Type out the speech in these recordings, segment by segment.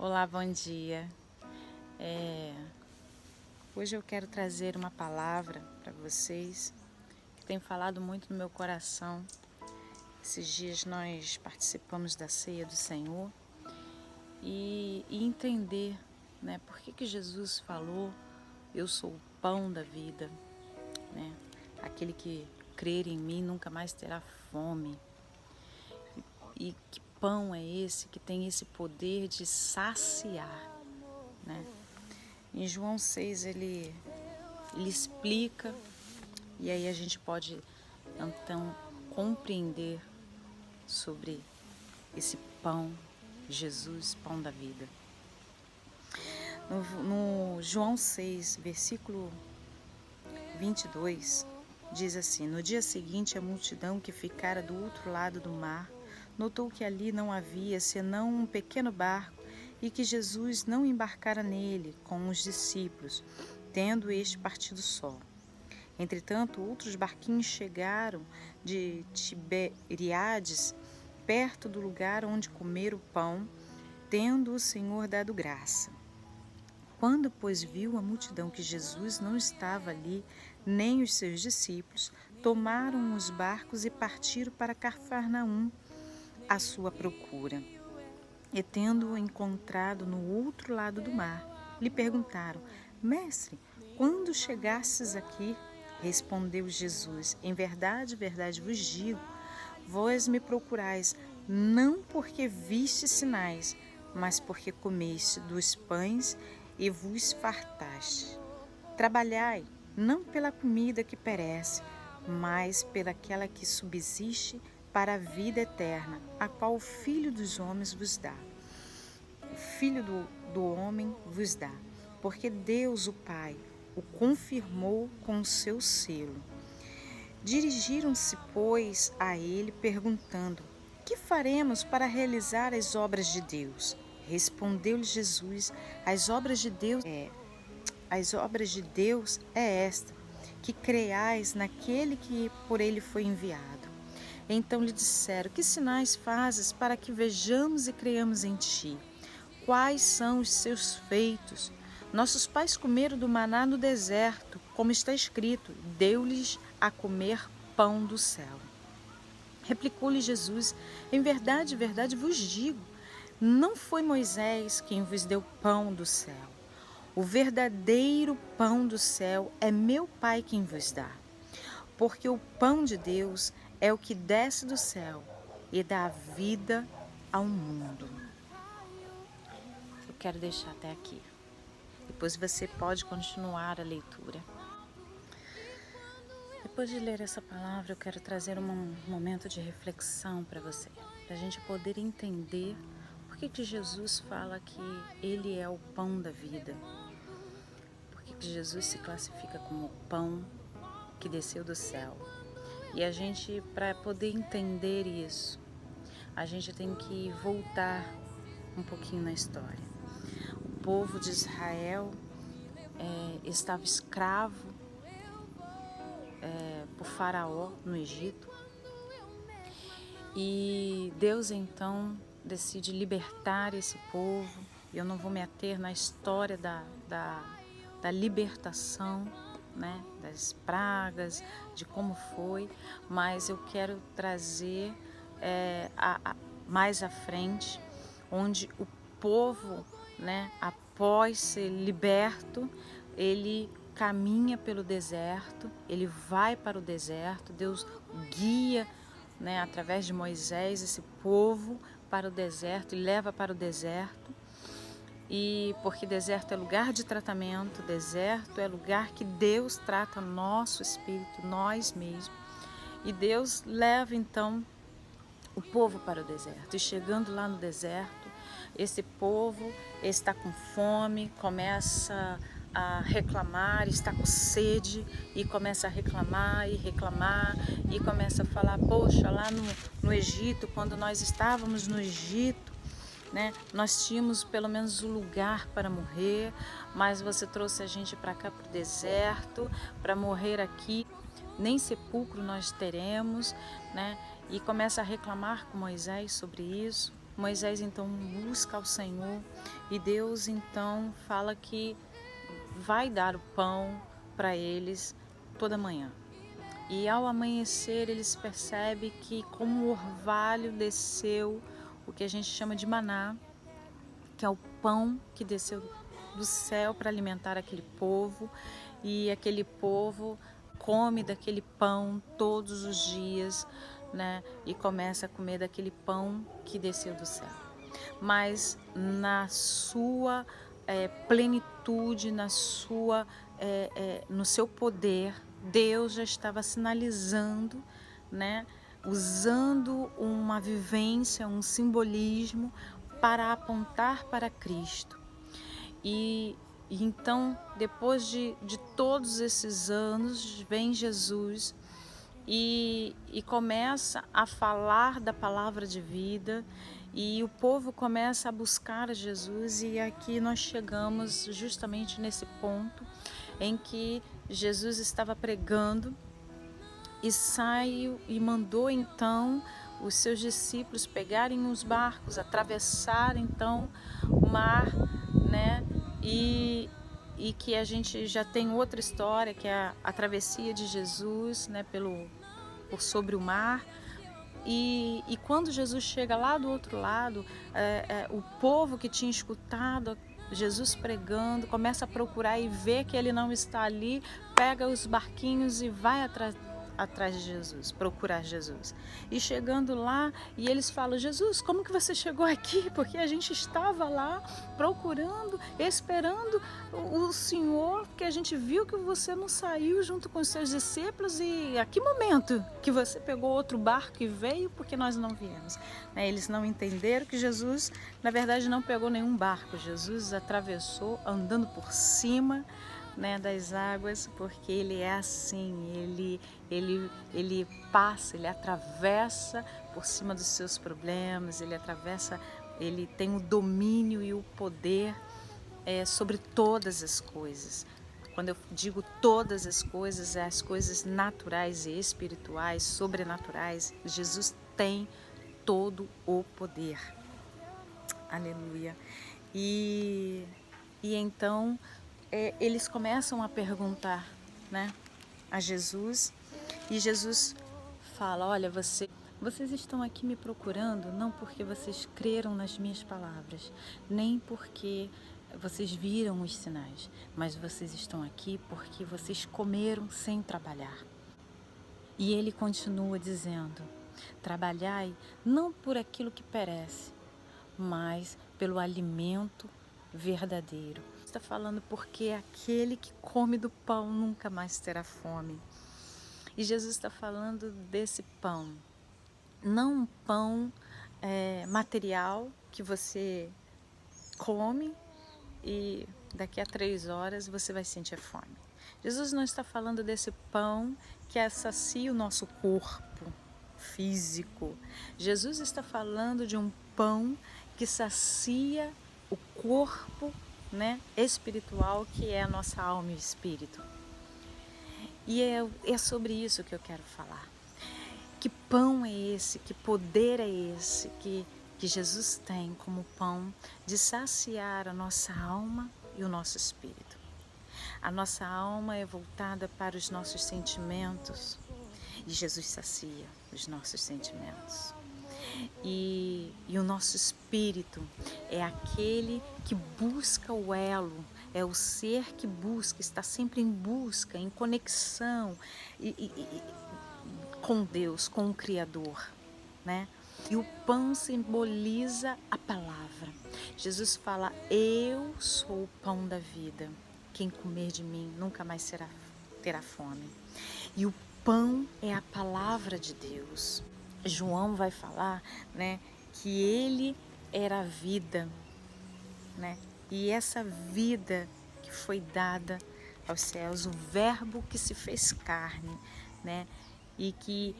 Olá, bom dia. Hoje eu quero trazer uma palavra para vocês que tem falado muito no meu coração. Esses dias nós participamos da ceia do Senhor e entender, né, por que Jesus falou: eu sou o pão da vida, né? Aquele que crer em mim nunca mais terá fome. E que pão é esse que tem esse poder de saciar, né? Em João 6 ele explica, e aí a gente pode então compreender sobre esse pão, Jesus, pão da vida. No João 6, versículo 22, diz assim: No dia seguinte, a multidão que ficara do outro lado do mar notou que ali não havia senão um pequeno barco e que Jesus não embarcara nele com os discípulos, tendo este partido só. Entretanto, outros barquinhos chegaram de Tiberíades, perto do lugar onde comer o pão, tendo o Senhor dado graça. Quando, pois, viu a multidão que Jesus não estava ali, nem os seus discípulos, tomaram os barcos e partiram para Cafarnaum à sua procura. E tendo-o encontrado no outro lado do mar, lhe perguntaram: Mestre, quando chegastes aqui? Respondeu Jesus: Em verdade, verdade vos digo, vós me procurais, não porque viste sinais, mas porque comeste dos pães e vos fartaste. Trabalhai, não pela comida que perece, mas pelaquela que subsiste para a vida eterna, a qual o Filho dos homens vos dá. O Filho do homem vos dá, porque Deus, o Pai, o confirmou com o seu selo. Dirigiram-se, pois, a ele, perguntando: Que faremos para realizar as obras de Deus? Respondeu-lhe Jesus: As obras de Deus é esta, que creiais naquele que por ele foi enviado. Então lhe disseram: Que sinais fazes para que vejamos e creiamos em ti? Quais são os seus feitos? Nossos pais comeram do maná no deserto, como está escrito: deu-lhes a comer pão do céu. Replicou-lhe Jesus: Em verdade, verdade vos digo, não foi Moisés quem vos deu pão do céu. O verdadeiro pão do céu é meu Pai quem vos dá. Porque o pão de Deus é o que desce do céu e dá vida ao mundo. Eu quero deixar até aqui. Depois você pode continuar a leitura. Depois de ler essa palavra, eu quero trazer um momento de reflexão para você, para a gente poder entender por que Jesus fala que Ele é o pão da vida. Por que Jesus se classifica como o pão que desceu do céu. E a gente, para poder entender isso, a gente tem que voltar um pouquinho na história. O povo de Israel estava escravo por Faraó no Egito. E Deus então decide libertar esse povo. Eu não vou me ater na história da libertação, né, das pragas, de como foi, mas eu quero trazer mais à frente, onde o povo, né, após ser liberto, ele caminha pelo deserto, ele vai para o deserto, Deus guia, né, através de Moisés esse povo para o deserto e leva para o deserto. E porque deserto é lugar de tratamento, deserto é lugar que Deus trata nosso espírito, nós mesmos. E Deus leva então o povo para o deserto. E chegando lá no deserto, esse povo está com fome, começa a reclamar, está com sede e começa a reclamar e começa a falar: poxa, lá no Egito, quando nós estávamos no Egito, né, nós tínhamos pelo menos um lugar para morrer, mas você trouxe a gente para cá, para o deserto, para morrer aqui, nem sepulcro nós teremos, né? E começa a reclamar com Moisés sobre isso. Moisés então busca ao Senhor e Deus então fala que vai dar o pão para eles toda manhã. E ao amanhecer eles percebem que como o orvalho desceu o que a gente chama de maná, que é o pão que desceu do céu para alimentar aquele povo, e aquele povo come daquele pão todos os dias, né? E começa a comer daquele pão que desceu do céu. Mas na sua plenitude, no seu poder, Deus já estava sinalizando, né? Usando uma vivência, um simbolismo para apontar para Cristo. E então, depois de todos esses anos, vem Jesus e começa a falar da palavra de vida, e o povo começa a buscar a Jesus, e aqui nós chegamos justamente nesse ponto em que Jesus estava pregando e saiu e mandou então os seus discípulos pegarem os barcos, atravessar então o mar, né? E que a gente já tem outra história, que é a travessia de Jesus, né? Por sobre o mar. E quando Jesus chega lá do outro lado, o povo que tinha escutado Jesus pregando começa a procurar e vê que ele não está ali, pega os barquinhos e vai atrás de Jesus, procurar Jesus. E chegando lá, e eles falam: Jesus, como que você chegou aqui? Porque a gente estava lá procurando, esperando o Senhor, porque a gente viu que você não saiu junto com os seus discípulos, e a que momento que você pegou outro barco e veio, porque nós não viemos? Eles não entenderam que Jesus, na verdade, não pegou nenhum barco. Jesus atravessou andando por cima, né, das águas, porque ele é assim, ele passa, ele atravessa por cima dos seus problemas, ele tem o domínio e o poder sobre todas as coisas. Quando eu digo todas as coisas naturais e espirituais, sobrenaturais, Jesus tem todo o poder. Aleluia. E então eles começam a perguntar, né, a Jesus, e Jesus fala: olha, vocês estão aqui me procurando não porque vocês creram nas minhas palavras, nem porque vocês viram os sinais, mas vocês estão aqui porque vocês comeram sem trabalhar. E ele continua dizendo: trabalhai não por aquilo que perece, mas pelo alimento verdadeiro. Está falando porque aquele que come do pão nunca mais terá fome. E Jesus está falando desse pão, não um pão material que você come e daqui a 3 horas você vai sentir fome. Jesus não está falando desse pão que sacia o nosso corpo físico. Jesus está falando de um pão que sacia o corpo, né, espiritual, que é a nossa alma e espírito. E é sobre isso que eu quero falar. Que pão é esse? Que poder é esse que Jesus tem como pão de saciar a nossa alma e o nosso espírito? A nossa alma é voltada para os nossos sentimentos, e Jesus sacia os nossos sentimentos. E o nosso espírito é aquele que busca o elo, é o ser que busca, está sempre em busca, em conexão com Deus, com o Criador, né? E o pão simboliza a palavra. Jesus fala: eu sou o pão da vida. Quem comer de mim nunca mais terá fome. E o pão é a palavra de Deus. João vai falar, né, que ele era a vida, né? E essa vida que foi dada aos céus, o verbo que se fez carne, né? E que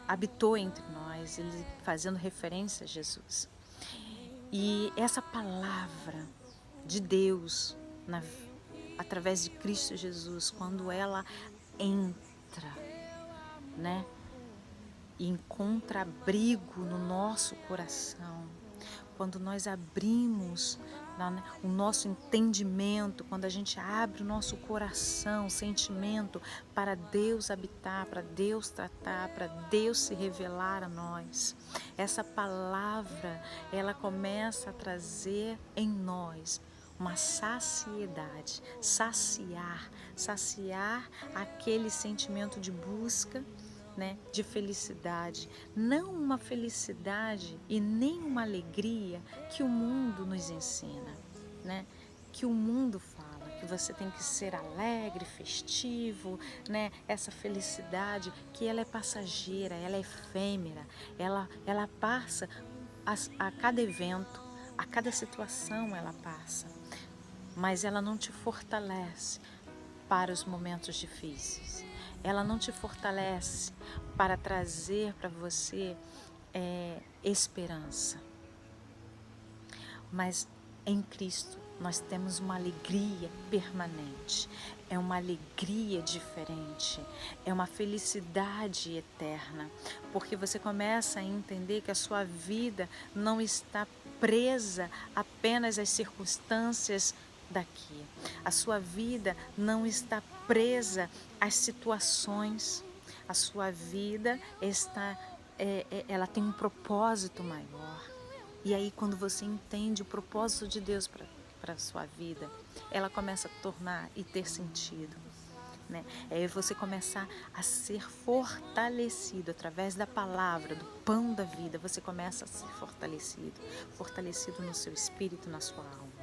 habitou entre nós, ele fazendo referência a Jesus. E essa palavra de Deus, através de Cristo Jesus, quando ela entra, né, e encontra abrigo no nosso coração, quando nós abrimos o nosso entendimento, quando a gente abre o nosso coração, sentimento para Deus habitar, para Deus tratar, para Deus se revelar a nós, essa palavra, ela começa a trazer em nós uma saciedade, saciar aquele sentimento de busca, né, de felicidade, não uma felicidade e nem uma alegria que o mundo nos ensina, né, que o mundo fala, que você tem que ser alegre, festivo, né, essa felicidade que ela é passageira, ela é efêmera, ela passa a cada evento, a cada situação ela passa, mas ela não te fortalece para os momentos difíceis. Ela não te fortalece para trazer para você esperança. Mas em Cristo nós temos uma alegria permanente, é uma alegria diferente, é uma felicidade eterna, porque você começa a entender que a sua vida não está presa apenas às circunstâncias daqui. A sua vida não está presa às situações. A sua vida ela tem um propósito maior. E aí, quando você entende o propósito de Deus para a sua vida, ela começa a tornar e ter sentido, né? Aí você começar a ser fortalecido através da palavra, do pão da vida. Você começa a ser fortalecido no seu espírito, na sua alma.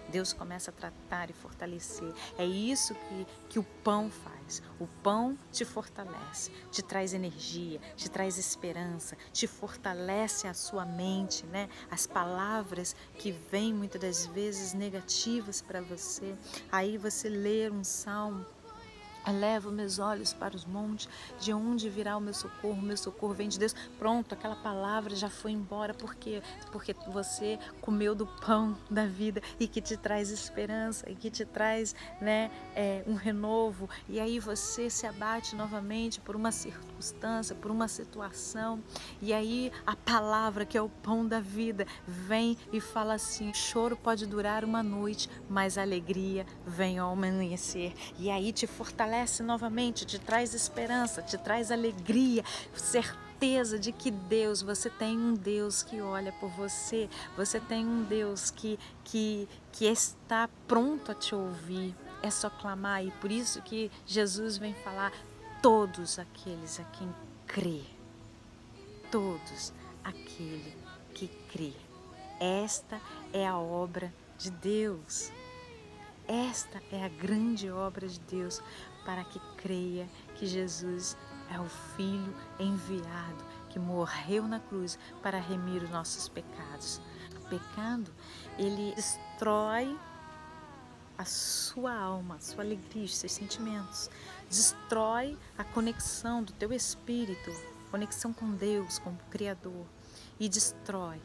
Deus começa a tratar e fortalecer. É isso que o pão faz. O pão te fortalece, te traz energia, te traz esperança, te fortalece a sua mente, né? As palavras que vêm muitas das vezes negativas para você. Aí você lê um salmo. Elevo meus olhos para os montes, de onde virá o meu socorro vem de Deus. Pronto, aquela palavra já foi embora, porque você comeu do pão da vida e que te traz esperança e que te traz, né, um renovo. E aí você se abate novamente por uma circunstância, por uma situação, e aí a palavra que é o pão da vida vem e fala assim: choro pode durar uma noite, mas a alegria vem ao amanhecer. E aí te fortalece novamente, te traz esperança, te traz alegria, certeza de que você tem um Deus que olha por você, você tem um Deus que está pronto a te ouvir. É só clamar, e por isso que Jesus vem falar: todos aqueles a quem crê, todos aquele que crê. Esta é a obra de Deus. Esta é a grande obra de Deus, para que creia que Jesus é o Filho enviado, que morreu na cruz para remir os nossos pecados. O pecado, ele destrói a sua alma, a sua alegria, os seus sentimentos. Destrói a conexão do teu espírito, conexão com Deus, com o Criador. E destrói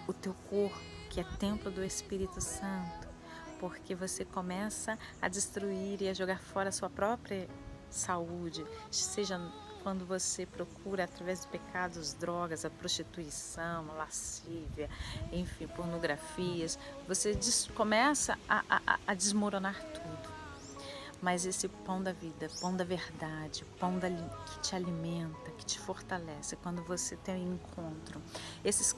o teu corpo, que é templo do Espírito Santo. Porque você começa a destruir e a jogar fora a sua própria saúde, seja quando você procura através dos pecados, drogas, a prostituição, a lascívia, enfim, pornografias, você começa a desmoronar tudo. Mas esse pão da vida, pão da verdade, pão que te alimenta, que te fortalece, quando você tem um encontro, esses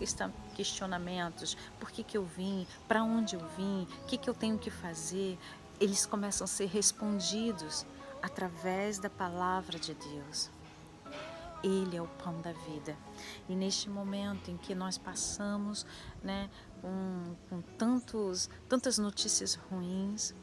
questionamentos, por que eu vim, para onde eu vim, o que eu tenho que fazer, eles começam a ser respondidos através da palavra de Deus. Ele é o pão da vida. E neste momento em que nós passamos, né, com tantas notícias ruins,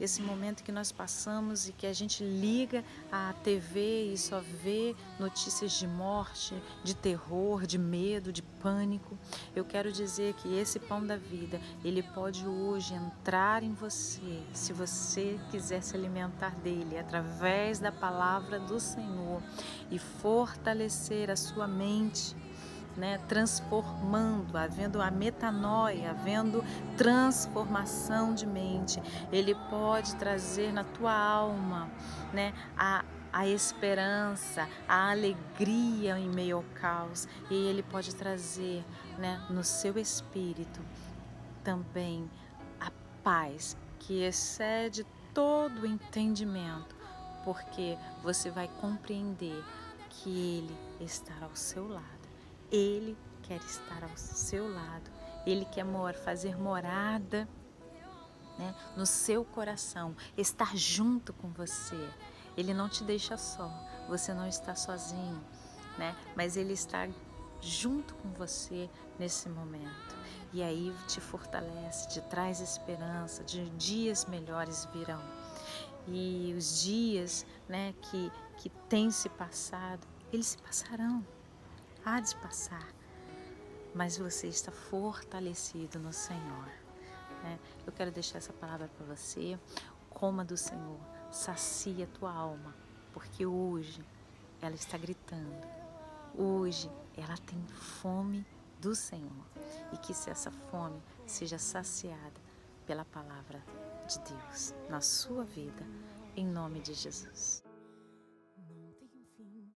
esse momento que nós passamos e que a gente liga a TV e só vê notícias de morte, de terror, de medo, de pânico, eu quero dizer que esse pão da vida, ele pode hoje entrar em você, se você quiser se alimentar dele, através da palavra do Senhor, e fortalecer a sua mente, né, transformando, havendo a metanoia, havendo transformação de mente. Ele pode trazer na tua alma, né, a esperança, a alegria em meio ao caos, e Ele pode trazer, né, no seu espírito também a paz que excede todo o entendimento, porque você vai compreender que Ele está ao seu lado. Ele quer estar ao seu lado. Ele quer fazer morada, né, no seu coração, estar junto com você. Ele não te deixa só, você não está sozinho, né? Mas Ele está junto com você nesse momento. E aí te fortalece, te traz esperança, de dias melhores virão. E os dias, né, que têm se passado, eles se passarão, há de passar. Mas você está fortalecido no Senhor, né? Eu quero deixar essa palavra para você. Coma do Senhor, sacia a tua alma, porque hoje ela está gritando. Hoje ela tem fome do Senhor, e que se essa fome seja saciada pela palavra de Deus na sua vida, em nome de Jesus.